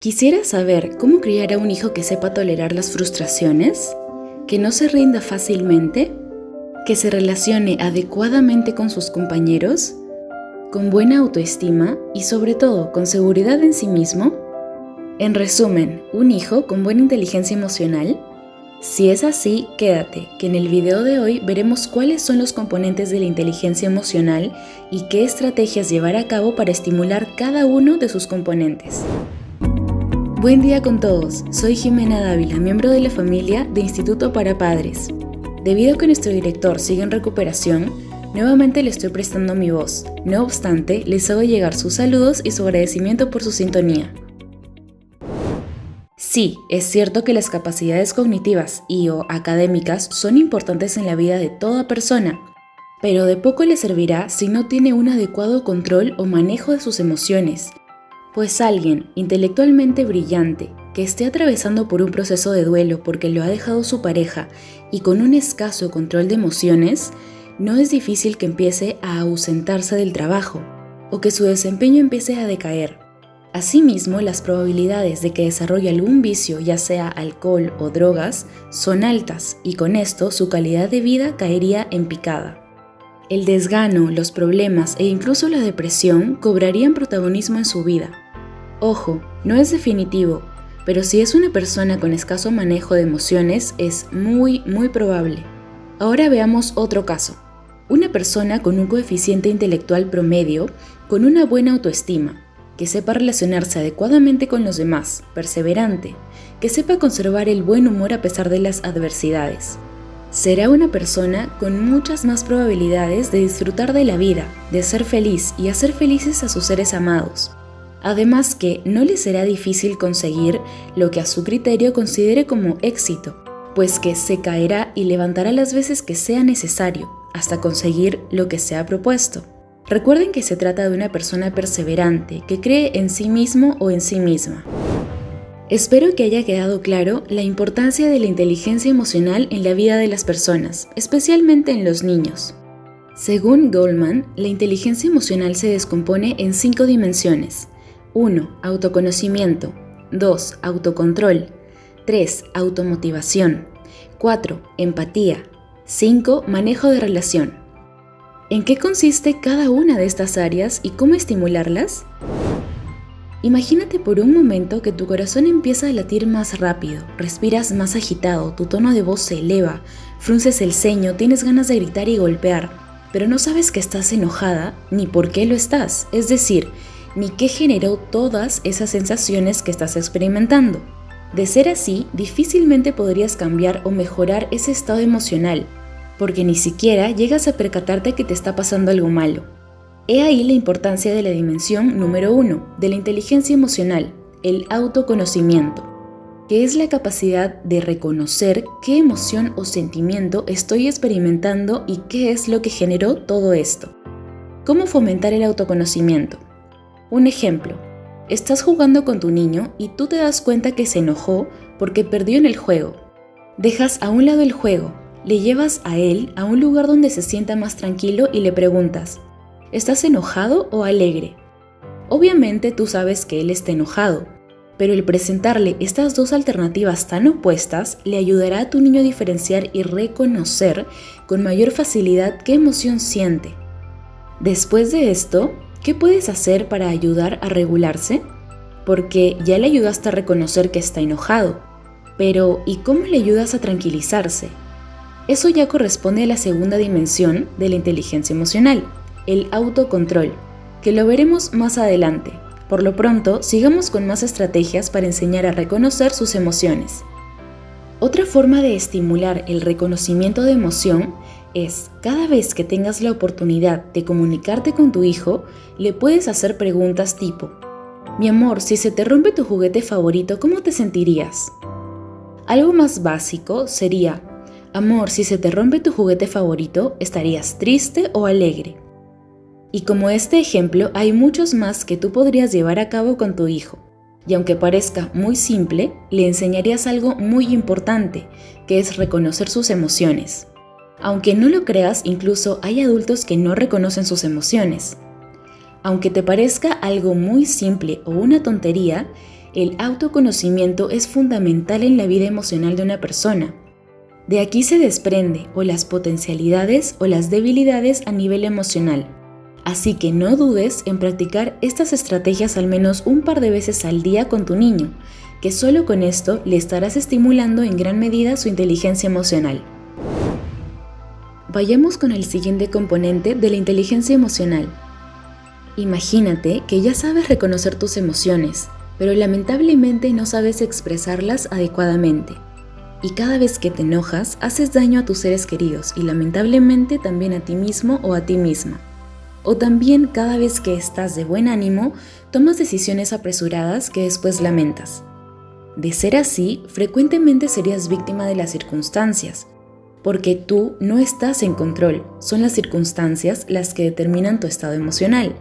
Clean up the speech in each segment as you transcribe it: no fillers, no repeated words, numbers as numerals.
¿Quisieras saber cómo criar a un hijo que sepa tolerar las frustraciones? ¿Que no se rinda fácilmente? ¿Que se relacione adecuadamente con sus compañeros? ¿Con buena autoestima y sobre todo con seguridad en sí mismo? En resumen, ¿un hijo con buena inteligencia emocional? Si es así, quédate, que en el video de hoy veremos cuáles son los componentes de la inteligencia emocional y qué estrategias llevar a cabo para estimular cada uno de sus componentes. Buen día con todos, soy Jimena Dávila, miembro de la familia de Instituto para Padres. Debido a que nuestro director sigue en recuperación, nuevamente le estoy prestando mi voz. No obstante, les hago llegar sus saludos y su agradecimiento por su sintonía. Sí, es cierto que las capacidades cognitivas y/o académicas son importantes en la vida de toda persona, pero de poco le servirá si no tiene un adecuado control o manejo de sus emociones. Pues alguien intelectualmente brillante, que esté atravesando por un proceso de duelo porque lo ha dejado su pareja y con un escaso control de emociones, no es difícil que empiece a ausentarse del trabajo o que su desempeño empiece a decaer. Asimismo, las probabilidades de que desarrolle algún vicio, ya sea alcohol o drogas, son altas y con esto su calidad de vida caería en picada. El desgano, los problemas e incluso la depresión cobrarían protagonismo en su vida. Ojo, no es definitivo, pero si es una persona con escaso manejo de emociones es muy probable. Ahora veamos otro caso. Una persona con un coeficiente intelectual promedio, con una buena autoestima, que sepa relacionarse adecuadamente con los demás, perseverante, que sepa conservar el buen humor a pesar de las adversidades. Será una persona con muchas más probabilidades de disfrutar de la vida, de ser feliz y hacer felices a sus seres amados. Además que no le será difícil conseguir lo que a su criterio considere como éxito, pues que se caerá y levantará las veces que sea necesario, hasta conseguir lo que se ha propuesto. Recuerden que se trata de una persona perseverante, que cree en sí mismo o en sí misma. Espero que haya quedado claro la importancia de la inteligencia emocional en la vida de las personas, especialmente en los niños. Según Goleman, la inteligencia emocional se descompone en 5 dimensiones. 1. Autoconocimiento. 2. Autocontrol. 3. Automotivación. 4. Empatía. 5. Manejo de relación. ¿En qué consiste cada una de estas áreas y cómo estimularlas? Imagínate por un momento que tu corazón empieza a latir más rápido, respiras más agitado, tu tono de voz se eleva, frunces el ceño, tienes ganas de gritar y golpear, pero no sabes que estás enojada ni por qué lo estás, es decir, ni qué generó todas esas sensaciones que estás experimentando. De ser así, difícilmente podrías cambiar o mejorar ese estado emocional, porque ni siquiera llegas a percatarte que te está pasando algo malo. He ahí la importancia de la dimensión número 1 de la inteligencia emocional, el autoconocimiento, que es la capacidad de reconocer qué emoción o sentimiento estoy experimentando y qué es lo que generó todo esto. ¿Cómo fomentar el autoconocimiento? Un ejemplo, estás jugando con tu niño y tú te das cuenta que se enojó porque perdió en el juego. Dejas a un lado el juego, le llevas a él a un lugar donde se sienta más tranquilo y le preguntas, ¿estás enojado o alegre? Obviamente tú sabes que él está enojado, pero el presentarle estas dos alternativas tan opuestas le ayudará a tu niño a diferenciar y reconocer con mayor facilidad qué emoción siente. Después de esto, ¿qué puedes hacer para ayudar a regularse? Porque ya le ayudaste a reconocer que está enojado, pero ¿y cómo le ayudas a tranquilizarse? Eso ya corresponde a la segunda dimensión de la inteligencia emocional, el autocontrol, que lo veremos más adelante. Por lo pronto, sigamos con más estrategias para enseñar a reconocer sus emociones. Otra forma de estimular el reconocimiento de emoción es, cada vez que tengas la oportunidad de comunicarte con tu hijo, le puedes hacer preguntas tipo, mi amor, si se te rompe tu juguete favorito, ¿cómo te sentirías? Algo más básico sería, amor, si se te rompe tu juguete favorito, ¿estarías triste o alegre? Y como este ejemplo, hay muchos más que tú podrías llevar a cabo con tu hijo. Y aunque parezca muy simple, le enseñarías algo muy importante, que es reconocer sus emociones. Aunque no lo creas, incluso hay adultos que no reconocen sus emociones. Aunque te parezca algo muy simple o una tontería, El autoconocimiento es fundamental en la vida emocional de una persona. De aquí se desprende o las potencialidades o las debilidades a nivel emocional. Así que no dudes en practicar estas estrategias al menos un par de veces al día con tu niño, que solo con esto le estarás estimulando en gran medida su inteligencia emocional. Vayamos con el siguiente componente de la inteligencia emocional. Imagínate que ya sabes reconocer tus emociones, pero lamentablemente no sabes expresarlas adecuadamente. Y cada vez que te enojas, haces daño a tus seres queridos y lamentablemente también a ti mismo o a ti misma. O también cada vez que estás de buen ánimo, tomas decisiones apresuradas que después lamentas. De ser así, frecuentemente serías víctima de las circunstancias, porque tú no estás en control, son las circunstancias las que determinan tu estado emocional.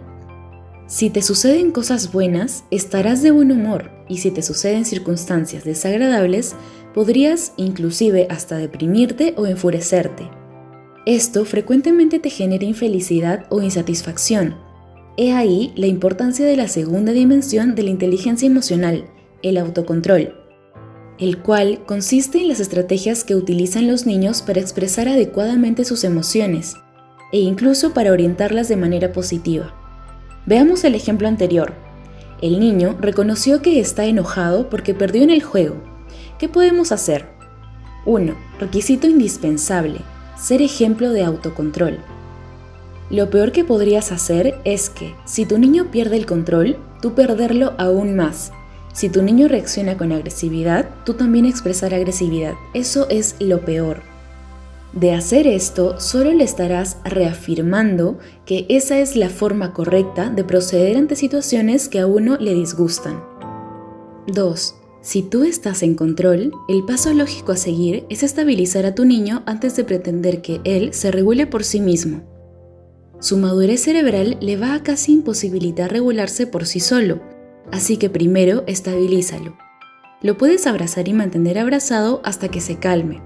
Si te suceden cosas buenas, estarás de buen humor, y si te suceden circunstancias desagradables, podrías inclusive hasta deprimirte o enfurecerte. Esto frecuentemente te genera infelicidad o insatisfacción. He ahí la importancia de la segunda dimensión de la inteligencia emocional, el autocontrol, el cual consiste en las estrategias que utilizan los niños para expresar adecuadamente sus emociones e incluso para orientarlas de manera positiva. Veamos el ejemplo anterior. El niño reconoció que está enojado porque perdió en el juego. ¿Qué podemos hacer? 1. Requisito indispensable: ser ejemplo de autocontrol. Lo peor que podrías hacer es que, si tu niño pierde el control, tú perderlo aún más. Si tu niño reacciona con agresividad, tú también expresar agresividad. Eso es lo peor. De hacer esto, solo le estarás reafirmando que esa es la forma correcta de proceder ante situaciones que a uno le disgustan. 2. Si tú estás en control, el paso lógico a seguir es estabilizar a tu niño antes de pretender que él se regule por sí mismo. Su madurez cerebral le va a casi imposibilitar regularse por sí solo. Así que primero estabilízalo. Lo puedes abrazar y mantener abrazado hasta que se calme.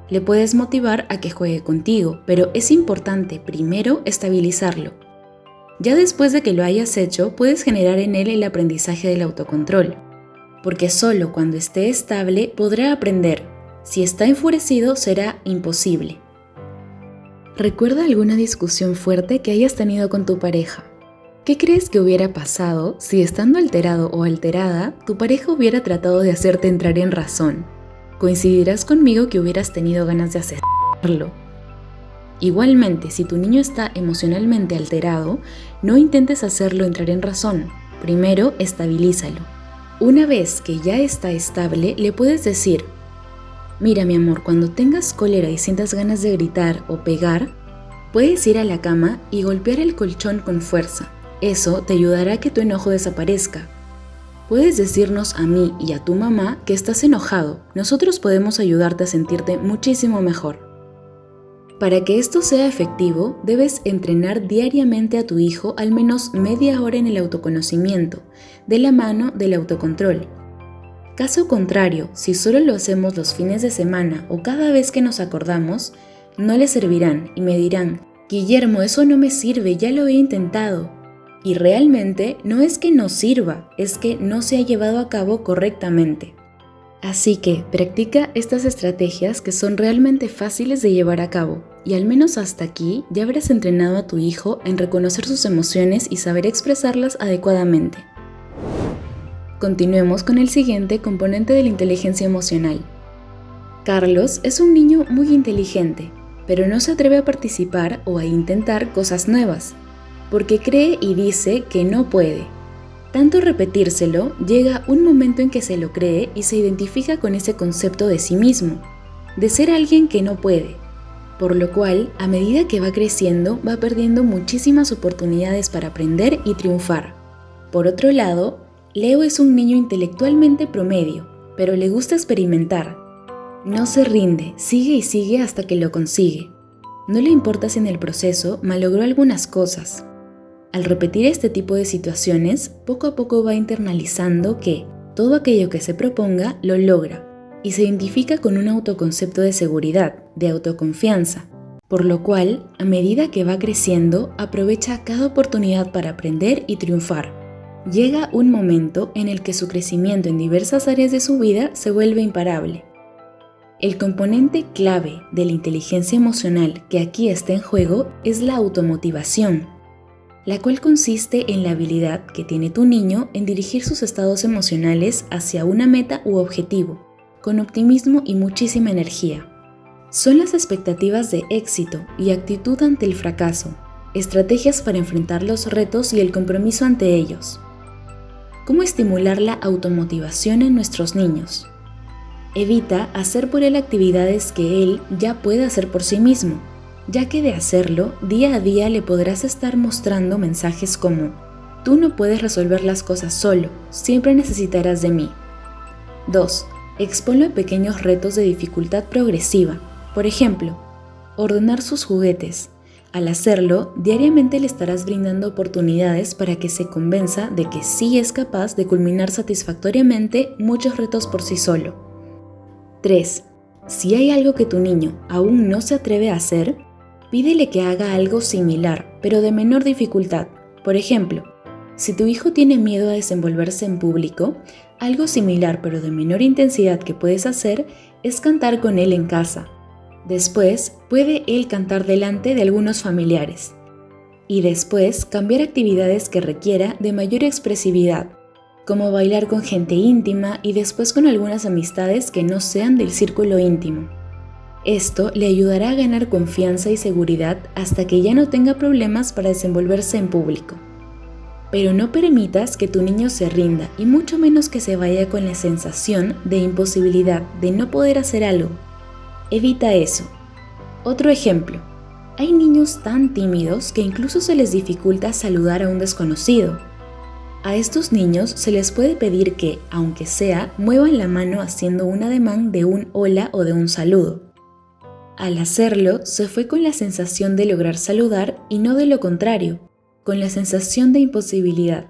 Le puedes motivar a que juegue contigo, pero es importante primero estabilizarlo. Ya después de que lo hayas hecho, puedes generar en él el aprendizaje del autocontrol, porque solo cuando esté estable podrá aprender. Si está enfurecido, será imposible. ¿Recuerda alguna discusión fuerte que hayas tenido con tu pareja? ¿Qué crees que hubiera pasado si, estando alterado o alterada, tu pareja hubiera tratado de hacerte entrar en razón? Coincidirás conmigo que hubieras tenido ganas de hacerlo. Igualmente, si tu niño está emocionalmente alterado, no intentes hacerlo entrar en razón. Primero, estabilízalo. Una vez que ya está estable, le puedes decir: mira, mi amor, cuando tengas cólera y sientas ganas de gritar o pegar, puedes ir a la cama y golpear el colchón con fuerza. Eso te ayudará a que tu enojo desaparezca. Puedes decirnos a mí y a tu mamá que estás enojado. Nosotros podemos ayudarte a sentirte muchísimo mejor. Para que esto sea efectivo, debes entrenar diariamente a tu hijo al menos media hora en el autoconocimiento, de la mano del autocontrol. Caso contrario, si solo lo hacemos los fines de semana o cada vez que nos acordamos, no le servirán y me dirán: Guillermo, eso no me sirve, ya lo he intentado. Y realmente no es que no sirva, es que no se ha llevado a cabo correctamente. Así que practica estas estrategias que son realmente fáciles de llevar a cabo, y al menos hasta aquí ya habrás entrenado a tu hijo en reconocer sus emociones y saber expresarlas adecuadamente. Continuemos con el siguiente componente de la inteligencia emocional. Carlos es un niño muy inteligente, pero no se atreve a participar o a intentar cosas nuevas, porque cree y dice que no puede. Tanto repetírselo, llega un momento en que se lo cree y se identifica con ese concepto de sí mismo, de ser alguien que no puede, por lo cual, a medida que va creciendo, va perdiendo muchísimas oportunidades para aprender y triunfar. Por otro lado, Leo es un niño intelectualmente promedio, pero le gusta experimentar. No se rinde, sigue y sigue hasta que lo consigue. No le importa si en el proceso malogró algunas cosas. Al repetir este tipo de situaciones, poco a poco va internalizando que todo aquello que se proponga lo logra y se identifica con un autoconcepto de seguridad, de autoconfianza, por lo cual, a medida que va creciendo, aprovecha cada oportunidad para aprender y triunfar. Llega un momento en el que su crecimiento en diversas áreas de su vida se vuelve imparable. El componente clave de la inteligencia emocional que aquí está en juego es la automotivación, la cual consiste en la habilidad que tiene tu niño en dirigir sus estados emocionales hacia una meta u objetivo, con optimismo y muchísima energía. Son las expectativas de éxito y actitud ante el fracaso, estrategias para enfrentar los retos y el compromiso ante ellos. ¿Cómo estimular la automotivación en nuestros niños? Evita hacer por él actividades que él ya puede hacer por sí mismo, ya que de hacerlo, día a día le podrás estar mostrando mensajes como: tú no puedes resolver las cosas solo, siempre necesitarás de mí. 2. Exponlo a pequeños retos de dificultad progresiva. Por ejemplo, ordenar sus juguetes. Al hacerlo, diariamente le estarás brindando oportunidades para que se convenza de que sí es capaz de culminar satisfactoriamente muchos retos por sí solo. 3. Si hay algo que tu niño aún no se atreve a hacer, pídele que haga algo similar, pero de menor dificultad. Por ejemplo, si tu hijo tiene miedo a desenvolverse en público, algo similar pero de menor intensidad que puedes hacer es cantar con él en casa. Después, puede él cantar delante de algunos familiares. Y después, cambiar actividades que requiera de mayor expresividad, como bailar con gente íntima y después con algunas amistades que no sean del círculo íntimo. Esto le ayudará a ganar confianza y seguridad hasta que ya no tenga problemas para desenvolverse en público. Pero no permitas que tu niño se rinda y mucho menos que se vaya con la sensación de imposibilidad de no poder hacer algo. Evita eso. Otro ejemplo. Hay niños tan tímidos que incluso se les dificulta saludar a un desconocido. A estos niños se les puede pedir que, aunque sea, muevan la mano haciendo un ademán de un hola o de un saludo. Al hacerlo, se fue con la sensación de lograr saludar y no de lo contrario, con la sensación de imposibilidad.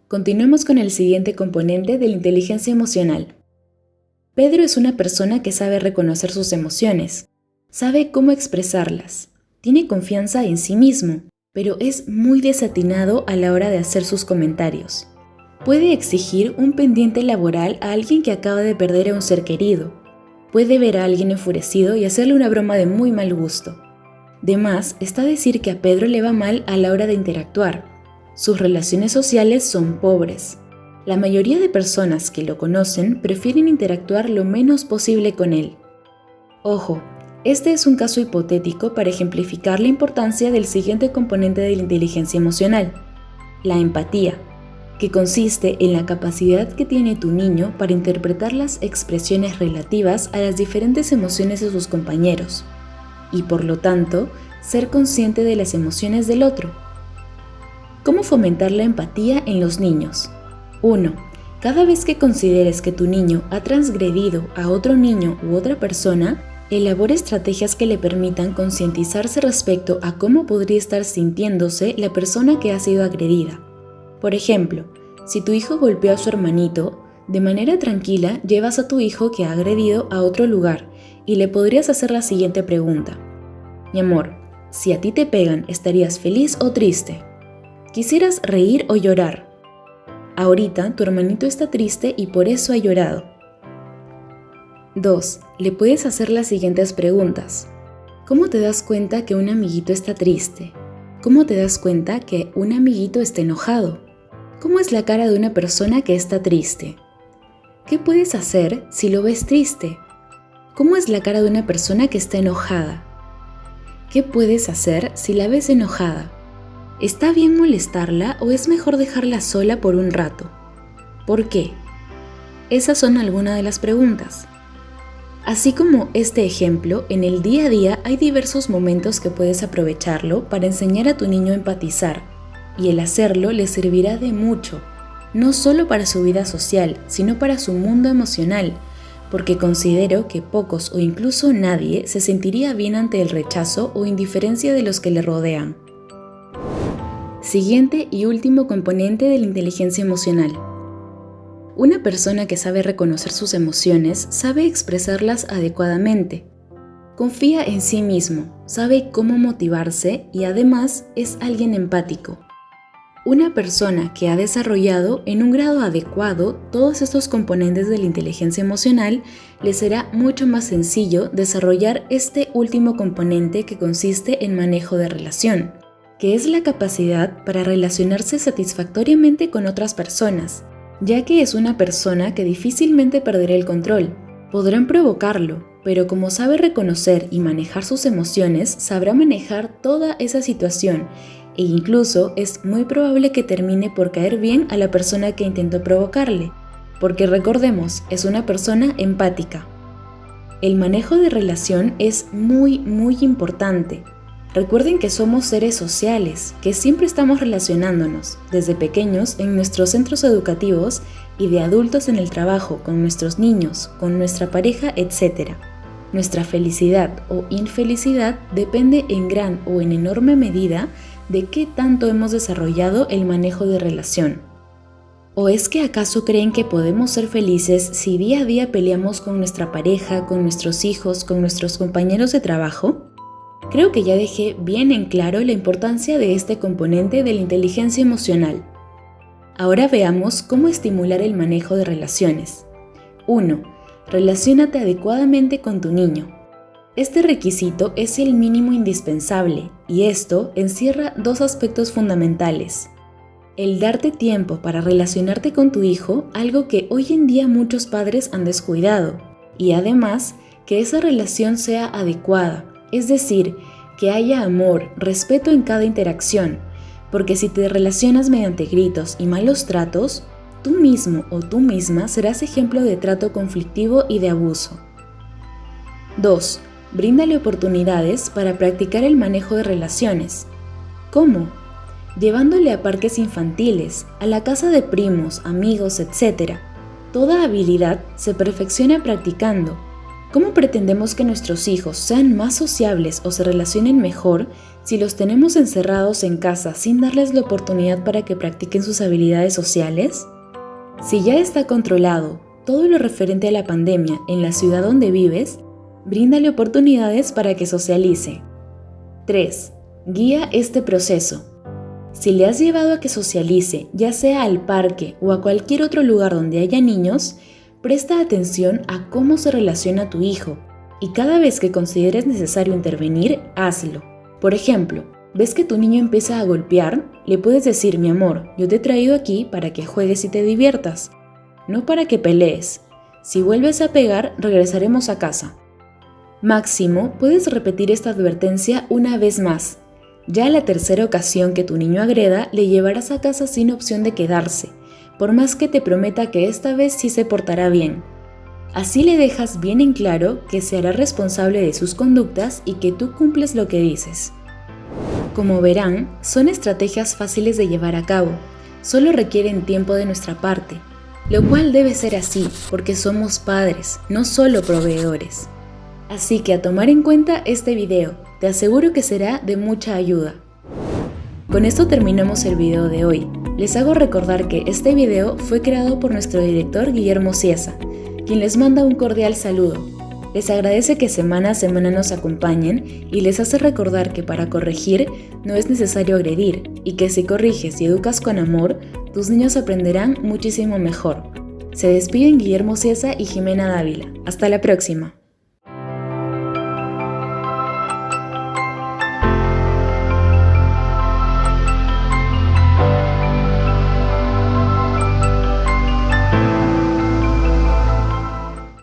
Continuemos con el siguiente componente de la inteligencia emocional. Pedro es una persona que sabe reconocer sus emociones, sabe cómo expresarlas, tiene confianza en sí mismo, pero es muy desatinado a la hora de hacer sus comentarios. Puede exigir un pendiente laboral a alguien que acaba de perder a un ser querido. Puede ver a alguien enfurecido y hacerle una broma de muy mal gusto. De más está decir que a Pedro le va mal a la hora de interactuar. Sus relaciones sociales son pobres. La mayoría de personas que lo conocen prefieren interactuar lo menos posible con él. Ojo, este es un caso hipotético para ejemplificar la importancia del siguiente componente de la inteligencia emocional, la empatía, que consiste en la capacidad que tiene tu niño para interpretar las expresiones relativas a las diferentes emociones de sus compañeros y, por lo tanto, ser consciente de las emociones del otro. ¿Cómo fomentar la empatía en los niños? 1. Cada vez que consideres que tu niño ha transgredido a otro niño u otra persona, elabora estrategias que le permitan concientizarse respecto a cómo podría estar sintiéndose la persona que ha sido agredida. Por ejemplo, si tu hijo golpeó a su hermanito, de manera tranquila llevas a tu hijo que ha agredido a otro lugar y le podrías hacer la siguiente pregunta. Mi amor, si a ti te pegan, ¿estarías feliz o triste? ¿Quisieras reír o llorar? Ahorita tu hermanito está triste y por eso ha llorado. 2. Le puedes hacer las siguientes preguntas. ¿Cómo te das cuenta que un amiguito está triste? ¿Cómo te das cuenta que un amiguito está enojado? ¿Cómo es la cara de una persona que está triste? ¿Qué puedes hacer si lo ves triste? ¿Cómo es la cara de una persona que está enojada? ¿Qué puedes hacer si la ves enojada? ¿Está bien molestarla o es mejor dejarla sola por un rato? ¿Por qué? Esas son algunas de las preguntas. Así como este ejemplo, en el día a día hay diversos momentos que puedes aprovecharlo para enseñar a tu niño a empatizar, y el hacerlo le servirá de mucho, no solo para su vida social, sino para su mundo emocional, porque considero que pocos o incluso nadie se sentiría bien ante el rechazo o indiferencia de los que le rodean. Siguiente y último componente de la inteligencia emocional. Una persona que sabe reconocer sus emociones sabe expresarlas adecuadamente. Confía en sí mismo, sabe cómo motivarse y además es alguien empático. Una persona que ha desarrollado en un grado adecuado todos estos componentes de la inteligencia emocional, le será mucho más sencillo desarrollar este último componente que consiste en manejo de relación, que es la capacidad para relacionarse satisfactoriamente con otras personas, ya que es una persona que difícilmente perderá el control. Podrán provocarlo, pero como sabe reconocer y manejar sus emociones, sabrá manejar toda esa situación e incluso es muy probable que termine por caer bien a la persona que intentó provocarle, porque recordemos, es una persona empática. El manejo de relación es muy importante. Recuerden que somos seres sociales, que siempre estamos relacionándonos, desde pequeños en nuestros centros educativos y de adultos en el trabajo, con nuestros niños, con nuestra pareja, etc. Nuestra felicidad o infelicidad depende en gran o en enorme medida de qué tanto hemos desarrollado el manejo de relación. ¿O es que acaso creen que podemos ser felices si día a día peleamos con nuestra pareja, con nuestros hijos, con nuestros compañeros de trabajo? Creo que ya dejé bien en claro la importancia de este componente de la inteligencia emocional. Ahora veamos cómo estimular el manejo de relaciones. 1. Relaciónate adecuadamente con tu niño. Este requisito es el mínimo indispensable y esto encierra dos aspectos fundamentales. El darte tiempo para relacionarte con tu hijo, algo que hoy en día muchos padres han descuidado, y además que esa relación sea adecuada, es decir, que haya amor, respeto en cada interacción, porque si te relacionas mediante gritos y malos tratos, tú mismo o tú misma serás ejemplo de trato conflictivo y de abuso. 2. Bríndale oportunidades para practicar el manejo de relaciones. ¿Cómo? Llevándole a parques infantiles, a la casa de primos, amigos, etc. Toda habilidad se perfecciona practicando. ¿Cómo pretendemos que nuestros hijos sean más sociables o se relacionen mejor si los tenemos encerrados en casa sin darles la oportunidad para que practiquen sus habilidades sociales? Si ya está controlado todo lo referente a la pandemia en la ciudad donde vives, bríndale oportunidades para que socialice. 3. Guía este proceso. Si le has llevado a que socialice, ya sea al parque o a cualquier otro lugar donde haya niños, presta atención a cómo se relaciona tu hijo y cada vez que consideres necesario intervenir, hazlo. Por ejemplo, ¿ves que tu niño empieza a golpear? Le puedes decir: mi amor, yo te he traído aquí para que juegues y te diviertas, no para que pelees. Si vuelves a pegar, regresaremos a casa. Máximo, puedes repetir esta advertencia una vez más. Ya a la tercera ocasión que tu niño agreda, le llevarás a casa sin opción de quedarse, por más que te prometa que esta vez sí se portará bien. Así le dejas bien en claro que se hará responsable de sus conductas y que tú cumples lo que dices. Como verán, son estrategias fáciles de llevar a cabo, solo requieren tiempo de nuestra parte, lo cual debe ser así porque somos padres, no solo proveedores. Así que a tomar en cuenta este video, te aseguro que será de mucha ayuda. Con esto terminamos el video de hoy. Les hago recordar que este video fue creado por nuestro director Guillermo Ciesa, quien les manda un cordial saludo. Les agradece que semana a semana nos acompañen y les hace recordar que para corregir no es necesario agredir y que si corriges y educas con amor, tus niños aprenderán muchísimo mejor. Se despiden Guillermo Ciesa y Jimena Dávila. Hasta la próxima.